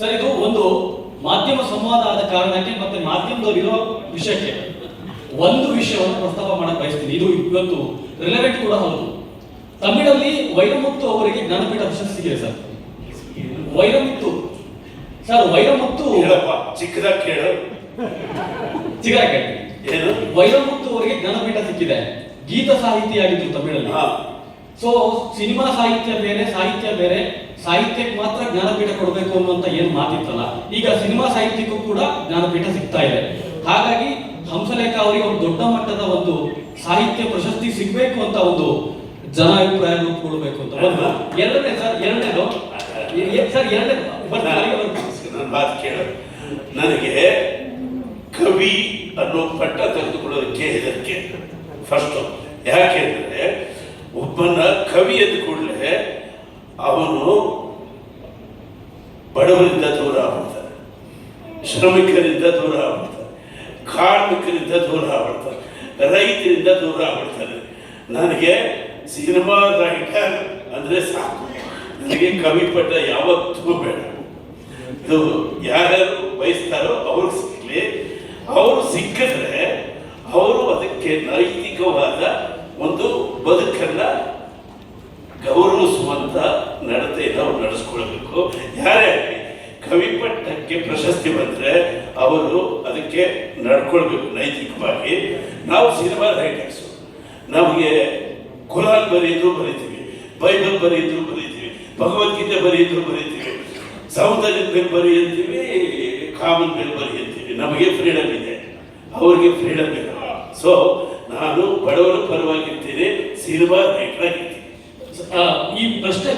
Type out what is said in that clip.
Sir, ಇದು ಒಂದು ಮಾಧ್ಯಮ ಸಂವಾದ ಆದ ಕಾರಣಕ್ಕೆ ಮತ್ತೆ ಮಾಧ್ಯಮದಲ್ಲಿರೋ ವಿಷಯಕ್ಕೆ ಒಂದು ವಿಷಯವನ್ನು ಪ್ರಸ್ತಾಪ ಮಾಡಕ್ ಬಯಸ್ತೀನಿ. ಇದು ಇವತ್ತು ರಿಲೆವೆಂಟ್ ಕೂಡ ಹೌದು. ತಮಿಳಲ್ಲಿ ವೈರಮುತ್ತು ಅವರಿಗೆ ಜ್ಞಾನಪೀಠ ಪ್ರಶಸ್ತಿ ಸಿಗಿದೆ ಸರ್. ವೈರಮುತ್ತು ಸರ್, ವೈರಮುತ್ತು ಚಿಕ್ಕದಾಗಿ ಕೇಳು. ವೈರಮುತ್ತು ಅವರಿಗೆ ಜ್ಞಾನಪೀಠ ಸಿಕ್ಕಿದೆ. ಗೀತ ಸಾಹಿತಿಯಾಗಿದ್ರು ತಮಿಳಲ್ಲಿ. ಸೊ ಸಿನಿಮಾ ಸಾಹಿತ್ಯ ಬೇರೆ, ಸಾಹಿತ್ಯ ಬೇರೆ. ಸಾಹಿತ್ಯಕ್ಕೆ ಮಾತ್ರ ಜ್ಞಾನಪೀಠ ಕೊಡಬೇಕು ಅನ್ನುವಂತ ಏನು ಮಾತಿತ್ತಲ್ಲ, ಈಗ ಸಿನಿಮಾ ಸಾಹಿತ್ಯಕ್ಕೂ ಕೂಡ ಜ್ಞಾನಪೀಠ ಸಿಗ್ತಾ ಇದೆ. ಹಾಗಾಗಿ ಹಂಸಲೇಖ ಅವರಿಗೆ ಒಂದು ದೊಡ್ಡ ಮಟ್ಟದ ಒಂದು ಸಾಹಿತ್ಯ ಪ್ರಶಸ್ತಿ ಸಿಗ್ಬೇಕು ಅಂತ ಒಂದು ಜನ ಅಭಿಪ್ರಾಯ ರೂಪುಗೊಳ್ಬೇಕು ಅಂತ ಒಂದು. ಎರಡನೇದು ಸರ್, ನನ್ನ ಮಾತು ಕೇಳು. ನನಗೆ ಕವಿ ಅನ್ನೋ ಪಟ್ಟ ತೆಗೆದುಕೊಳ್ಳೋದಕ್ಕೆ ಇದಕ್ಕೆ ಫಸ್ಟ್ ಯಾಕೆಂದ್ರೆ ಒಬ್ಬನ ಕವಿ ಅಂದ ಕೂಡಲೇ ಅವನು ಬಡವರಿಂದ ದೂರ ಆಗ್ಬಿಡ್ತಾನೆ, ಶ್ರಮಿಕರಿಂದ ದೂರ ಆಗ್ಬಿಡ್ತಾನೆ, ಕಾರ್ಮಿಕರಿಂದ ದೂರ ಆಗ್ಬಿಡ್ತಾನೆ, ರೈತರಿಂದ ದೂರ ಆಗ್ಬಿಡ್ತಾನೆ. ನನಗೆ ಸಿನಿಮಾ ರೈಟರ್ ಅಂದ್ರೆ ಸಾಕು, ನನಗೆ ಕವಿ ಪಟ್ಟ ಯಾವತ್ತೂ ಬೇಡ. ಇದು ಯಾರ್ಯಾರು ಬಯಸ್ತಾರೋ ಅವ್ರಿಗೆ ಸಿಕ್ಕಲಿ. ಅವರು ಸಿಕ್ಕಿದ್ರೆ ಅವರು ಅದಕ್ಕೆ ನೈತಿಕವಾದ ಒಂದು ಬದುಕನ್ನ ಗೌರವಿಸುವಂತ ನಡತೆಯನ್ನು ಅವ್ರು ನಡೆಸ್ಕೊಳ್ಬೇಕು. ಯಾರೇ ಕವಿ ಪಟ್ಟಕ್ಕೆ ಪ್ರಶಸ್ತಿ ಬಂದ್ರೆ ಅವರು ಅದಕ್ಕೆ ನಡ್ಕೊಳ್ಬೇಕು ನೈತಿಕವಾಗಿ. ನಾವು ಸಿನಿಮಾ ರೈಟರ್ಸು, ನಮಗೆ ಕುರಾನ್ ಬರೆಯಿದ್ರು ಬರೀತೀವಿ, ಬೈಬಲ್ ಬರೆಯಿದ್ರು ಬರೀತೀವಿ, ಭಗವದ್ಗೀತೆ ಬರೆಯಿದ್ರು ಬರೀತೀವಿ, ಸೌಂದರ್ಯದ ಮೇಲೆ ಬರಿ ಅಂತೀವಿ, ಕಾಮನ್ ಮೇಲೆ ಬರಿ ಅಂತೀವಿ. ನಮಗೆ ಫ್ರೀಡಮ್ ಇದೆ, ಅವ್ರಿಗೆ ಫ್ರೀಡಮ್ ಇಲ್ಲ. ಸೊ ನಾನು ಬಡವರ ಪರವಾಗಿರ್ತೀನಿ, ಸಿನಿಮಾ ರೈಟರ್ ಆಗಿರ್ತೀನಿ. ಈ ಪ್ರಶ್ನೆ